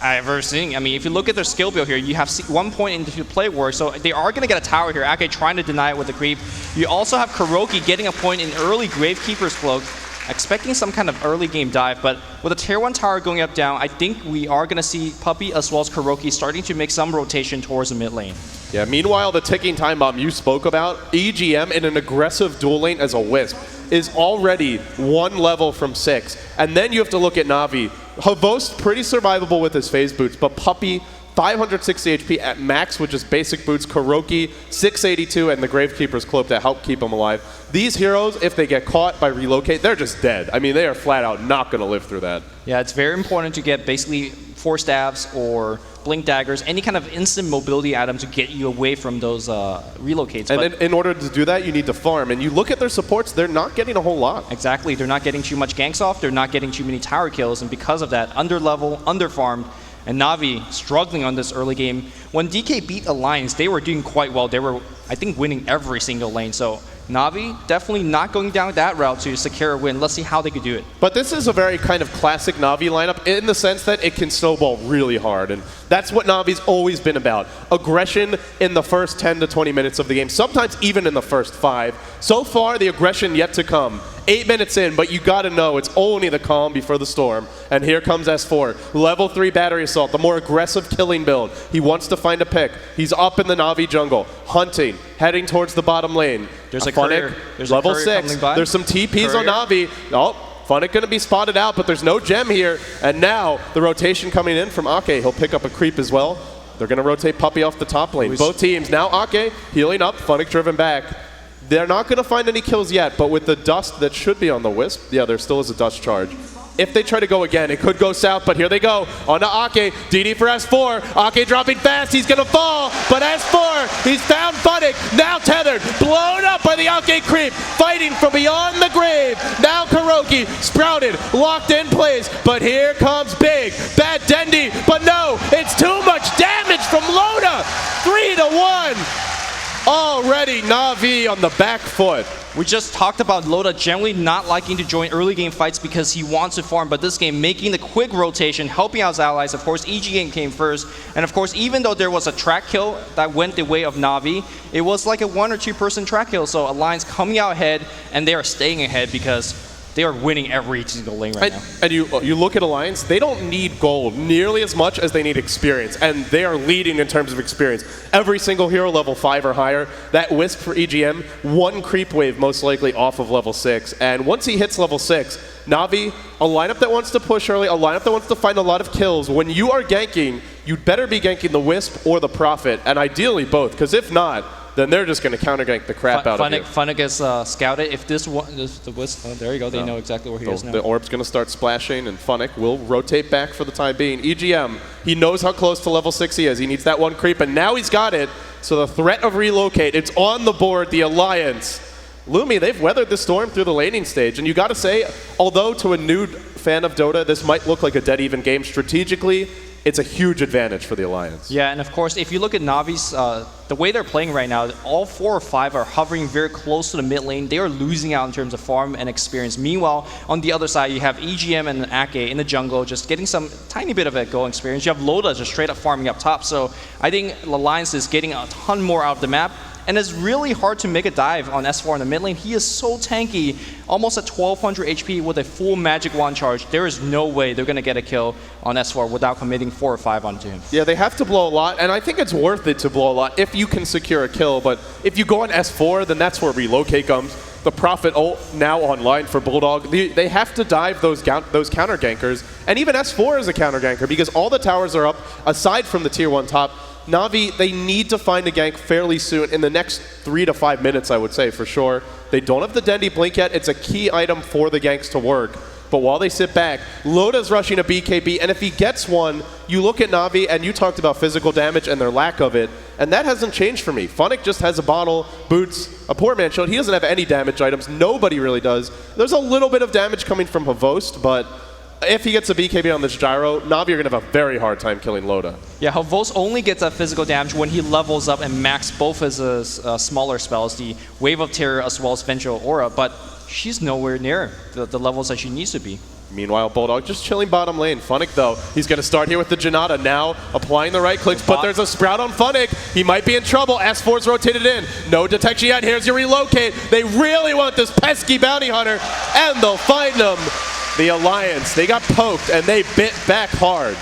I've ever seen. I mean, if you look at their skill build here, you have 1 point into play work, so they are going to get a tower here. Ake trying to deny it with the creep. You also have Kuroki getting a point in early Gravekeeper's Cloak. expecting some kind of early game dive, but with the tier 1 tower going up down, I think we are going to see Puppey as well as KuroKy starting to make some rotation towards the mid lane. Yeah, meanwhile, the ticking time bomb you spoke about, EGM in an aggressive dual lane as a Wisp is already 1 level from 6. And then you have to look at Na'Vi. Havost, pretty survivable with his phase boots, but Puppey, 560 HP at max with just basic boots. KuroKy, 682, and the Gravekeeper's Cloak to help keep him alive. These heroes, if they get caught by relocate, they're just dead. I mean, they are flat out not going to live through that. Yeah, it's very important to get basically 4 staves or blink daggers, any kind of instant mobility item to get you away from those relocates. And in order to do that, you need to farm. And you look at their supports, they're not getting a whole lot. Exactly. They're not getting too much ganks off. They're not getting too many tower kills. And because of that, under level, under farmed, and Na'Vi struggling on this early game. When DK beat Alliance, they were doing quite well. They were, I think, winning every single lane. So Na'Vi definitely not going down that route to secure a win. Let's see how they could do it. But this is a very kind of classic Na'Vi lineup in the sense that it can snowball really hard. And that's what Navi's always been about. Aggression in the first 10 to 20 minutes of the game, sometimes even in the first 5. So far, the aggression yet to come. 8 minutes in, but you gotta know it's only the calm before the storm. And here comes S4. Level 3 battery assault, the more aggressive killing build. He wants to find a pick. He's up in the Na'Vi jungle, hunting, heading towards the bottom lane. There's a Funnick, courier. There's level a courier 6. coming by. There's some TPs Courier. on Na'Vi. Oh, Funnick gonna be spotted out, but there's no gem here. And now the rotation coming in from Ake. He'll pick up a creep as well. They're gonna rotate Puppey off the top lane. Both teams now Ake healing up, Funnick driven back. They're not going to find any kills yet, but with the dust that should be on the Wisp, yeah, there still is a dust charge. If they try to go again, it could go south, but here they go. On to Ake, DD for S4. Ake dropping fast, he's going to fall, but S4, he's found Funnick, now tethered, blown up by the Ake creep, fighting from beyond the grave. Now KuroKy, sprouted, locked in place, but here comes Big, bad Dendi, but no, it's too much damage from Loda. 3-1. Already Na'Vi on the back foot. We just talked about Loda generally not liking to join early game fights because he wants to farm, but this game making the quick rotation, helping out his allies. Of course, EGM came first, and of course, even though there was a track kill that went the way of Na'Vi, it was like a 1 or 2 person track kill, so Alliance coming out ahead, and they are staying ahead because they are winning every single lane right now. And you look at Alliance, they don't need gold nearly as much as they need experience, and they are leading in terms of experience. Every single hero level 5 or higher. That Wisp for EGM, 1 creep wave most likely off of level 6. And once he hits level 6, Na'Vi, a lineup that wants to push early, a lineup that wants to find a lot of kills. When you are ganking, you'd better be ganking the Wisp or the Prophet, and ideally both, because if not, then they're just going to counter-gank the crap out of you. Funnick is scouted. If this is the Wisp, there you go. They know exactly where he is now. The orb's going to start splashing, and Funnick will rotate back for the time being. EGM, he knows how close to level 6 he is. He needs that 1 creep, and now he's got it. So the threat of relocate, it's on the board, the Alliance. Lumi, they've weathered the storm through the laning stage, and you got to say, although to a new fan of Dota, this might look like a dead even game strategically, it's a huge advantage for the Alliance. Yeah, and of course, if you look at Navi's, the way they're playing right now, all 4 or 5 are hovering very close to the mid lane. They are losing out in terms of farm and experience. Meanwhile, on the other side, you have EGM and Ake in the jungle, just getting some tiny bit of a go experience. You have Loda just straight up farming up top. So I think the Alliance is getting a ton more out of the map. And it's really hard to make a dive on S4 in the mid lane. He is so tanky, almost at 1200 HP with a full magic wand charge. There is no way they're going to get a kill on S4 without committing 4 or 5 onto him. Yeah, they have to blow a lot, and I think it's worth it to blow a lot if you can secure a kill. But if you go on S4, then that's where relocate comes. The Prophet ult now online for Bulldog. They have to dive those counter gankers, and even S4 is a counter ganker because all the towers are up aside from the tier 1 top. Na'Vi, they need to find a gank fairly soon, in the next 3 to 5 minutes, I would say, for sure. They don't have the Dendi Blink yet. It's a key item for the ganks to work. But while they sit back, Loda's rushing a BKB, and if he gets one, you look at Na'Vi, and you talked about physical damage and their lack of it, and that hasn't changed for me. Funnick just has a bottle, boots, a poor man shield. He doesn't have any damage items. Nobody really does. There's a little bit of damage coming from Havost, but if he gets a BKB on this gyro, Na'Vi are going to have a very hard time killing Loda. Yeah, Havost only gets that physical damage when he levels up and max both his smaller spells, the Wave of Terror as well as Vengeful Aura, but she's nowhere near the levels that she needs to be. Meanwhile, Bulldog just chilling bottom lane. Funnick, though, he's going to start here with the Janata now, applying the right clicks, but there's a Sprout on Funnick. He might be in trouble. S4's rotated in. No detection yet. Here's your relocate. They really want this pesky bounty hunter, and they'll find him. The Alliance, they got poked, and they bit back hard.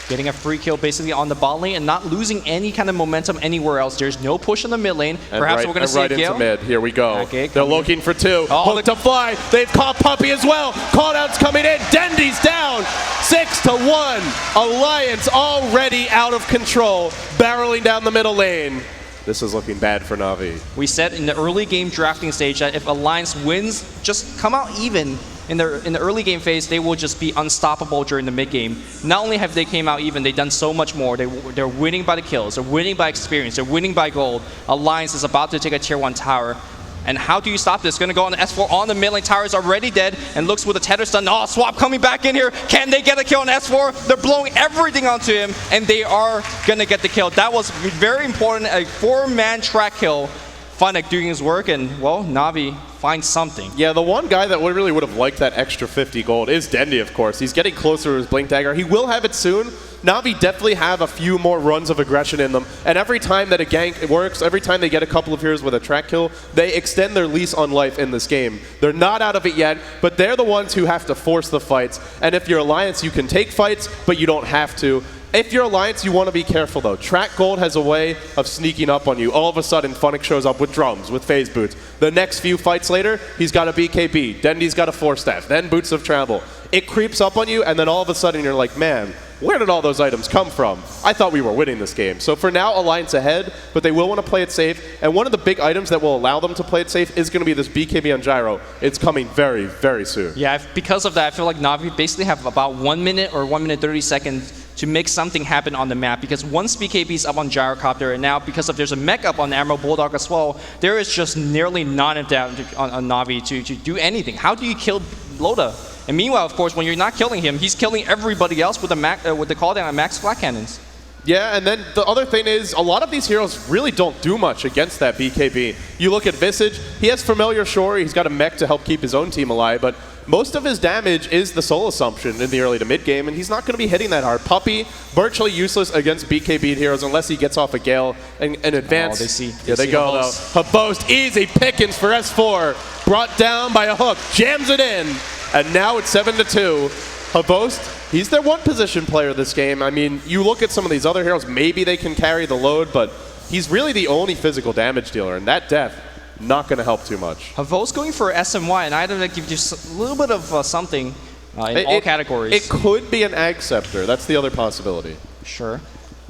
Getting a free kill basically on the bot lane and not losing any kind of momentum anywhere else. There's no push on the mid lane. And Perhaps we're going to see right a Gale. into mid. Here we go. Okay, they're looking for two. Oh, Hook to fly. They've caught Puppey as well. Callout's coming in. Dendy's down. 6-1. Alliance already out of control. Barreling down the middle lane. This is looking bad for Na'Vi. We said in the early game drafting stage that if Alliance wins, just come out even. In the early game phase, they will just be unstoppable during the mid game. Not only have they came out even, they've done so much more. They're winning by the kills, they're winning by experience, they're winning by gold. Alliance is about to take a tier 1 tower. And how do you stop this? Going to go on the S4 on the mid lane. Tower is already dead and looks with a tether stun. Oh, Swap coming back in here. Can they get a kill on S4? They're blowing everything onto him, and they are going to get the kill. That was very important. A 4-man track kill. Funnick doing his work, and, well, Na'Vi finds something. Yeah, the one guy that really would have liked that extra 50 gold is Dendy, of course. He's getting closer to his Blink Dagger. He will have it soon. Na'Vi definitely have a few more runs of aggression in them, and every time that a gank works, every time they get a couple of heroes with a track kill, they extend their lease on life in this game. They're not out of it yet, but they're the ones who have to force the fights, and if you're Alliance, you can take fights, but you don't have to. If you're Alliance, you want to be careful, though. Track Gold has a way of sneaking up on you. All of a sudden, Funnick shows up with drums, with phase boots. The next few fights later, he's got a BKB. Dendy's got a 4-staff. Then Boots of Travel. It creeps up on you, and then all of a sudden, you're like, man, where did all those items come from? I thought we were winning this game. So for now, Alliance ahead, but they will want to play it safe. And one of the big items that will allow them to play it safe is going to be this BKB on Gyro. It's coming very, very soon. Yeah, because of that, I feel like Na'Vi basically have about 1 minute or 1 minute 30 seconds to make something happen on the map, because once BKB is up on Gyrocopter, and now because of there's a mech up on Admiral Bulldog as well, there is just nearly none of that on Na'Vi to do anything. How do you kill Loda? And meanwhile, of course, when you're not killing him, he's killing everybody else with the call down on max flat cannons. Yeah, and then the other thing is, a lot of these heroes really don't do much against that BKB. You look at Visage, he has Familiar Shore, he's got a mech to help keep his own team alive, but most of his damage is the Soul Assumption in the early to mid game, and he's not going to be hitting that hard. Puppey, virtually useless against BKB heroes unless he gets off a Gale and advance. They they go though. Habost, easy pickings for S4. Brought down by a hook, jams it in, and now it's 7-2. Habost, he's their one position player this game. I mean, you look at some of these other heroes, maybe they can carry the load, but he's really the only physical damage dealer, and that death, not going to help too much. Habost going for SMY, and either that gives you a little bit of something in all categories. It could be an Ag Scepter. That's the other possibility. Sure.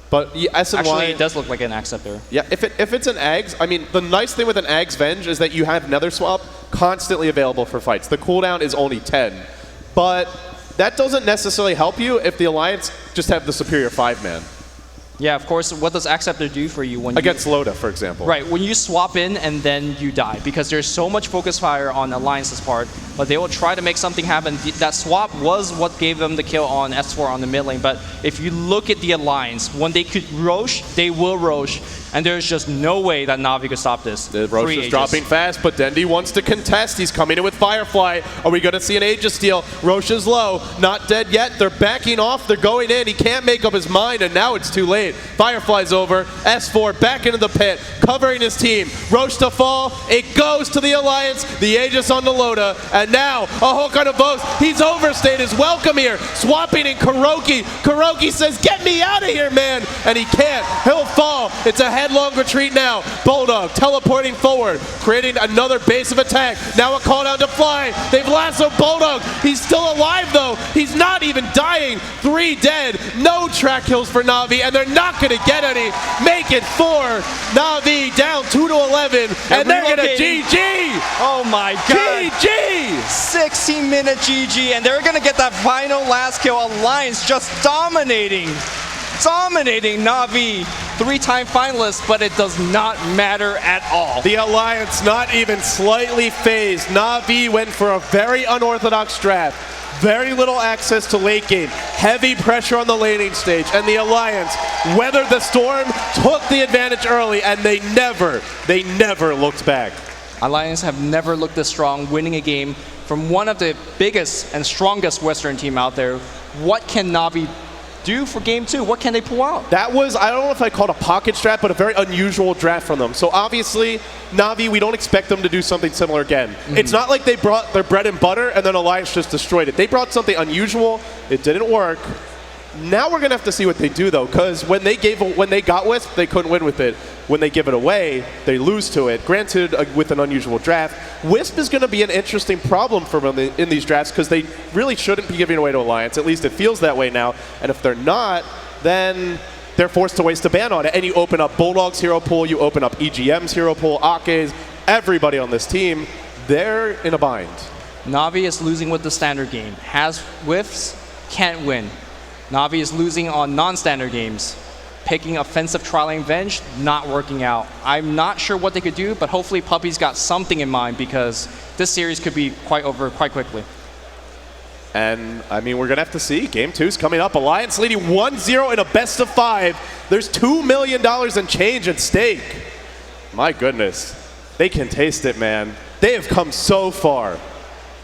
But yeah, SMY... Actually, it does look like an Ag Scepter. Yeah, if it's an Ags, I mean, the nice thing with an Ags Venge is that you have Nether Swap constantly available for fights. The cooldown is only 10. But that doesn't necessarily help you if the Alliance just have the superior 5-man. Yeah, of course. What does Acceptor do for you when against Loda, for example? Right, when you swap in and then you die, because there's so much focus fire on Alliance's part, but they will try to make something happen. That swap was what gave them the kill on S4 on the mid lane, but if you look at the Alliance, when they could Rosh, they will Rosh, and there's just no way that Na'Vi could stop this. The Rosh is dropping fast, but Dendy wants to contest. He's coming in with Firefly. Are we going to see an Aegis steal? Rosh is low, not dead yet. They're backing off. They're going in. He can't make up his mind, and now it's too late. Firefly's over. S4 back into the pit, covering his team. Rosh to fall. It goes to the Alliance. The Aegis on the Loda, and now a hook on a boast. He's overstayed his welcome here. Swapping in Kuroki. Kuroki says, "Get me out of here, man!" And he can't. He'll fall. It's a headlong retreat now. Bulldog teleporting forward, creating another base of attack. Now a call down to fly. They've lassoed Bulldog. He's still alive though. He's not even dying. 3 dead. No track kills for Na'Vi, and they're not going to get any. Make it 4. Na'Vi down 2-11, and they're going to GG. Oh my God. GG. 16-minute GG, and they're going to get that final last kill. Alliance just dominating Na'Vi. 3-time finalists, but it does not matter at all. The Alliance not even slightly phased. Na'Vi went for a very unorthodox draft. Very little access to late game. Heavy pressure on the laning stage. And the Alliance weathered the storm, took the advantage early, and they never looked back. Alliance have never looked this strong, winning a game from one of the biggest and strongest Western team out there. What can Na'Vi do for game 2? What can they pull out? That was, I don't know if I call it a pocket strat, but a very unusual draft from them. So obviously, Na'Vi, we don't expect them to do something similar again. It's not like they brought their bread and butter and then Alliance just destroyed it. They brought something unusual. It didn't work. Now we're going to have to see what they do, though, because when they got Wisp, they couldn't win with it. When they give it away, they lose to it. Granted, with an unusual draft, Wisp is going to be an interesting problem for them in these drafts because they really shouldn't be giving away to Alliance. At least it feels that way now. And if they're not, then they're forced to waste a ban on it. And you open up Bulldog's hero pool, you open up EGM's hero pool, Ake's, everybody on this team, they're in a bind. Na'Vi is losing with the standard game. Has whiffs, can't win. Na'Vi is losing on non-standard games. Picking offensive trial and venge, not working out. I'm not sure what they could do, but hopefully Puppy's got something in mind because this series could be quite over quite quickly. And, I mean, we're going to have to see. Game 2's coming up. Alliance leading 1-0 in a best of 5. There's $2 million in change at stake. My goodness. They can taste it, man. They have come so far.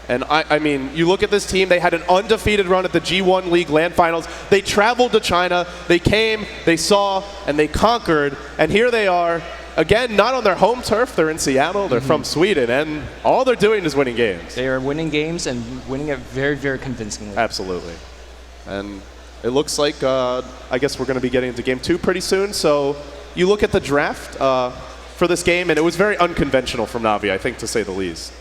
And I mean, you look at this team, they had an undefeated run at the G1 League Land Finals. They traveled to China, they came, they saw, and they conquered. And here they are, again, not on their home turf, they're in Seattle, they're from Sweden, and all they're doing is winning games. They are winning games and winning it very, very convincingly. Absolutely. And it looks like, I guess we're going to be getting into game 2 pretty soon. So you look at the draft for this game, and it was very unconventional from Na'Vi, I think, to say the least.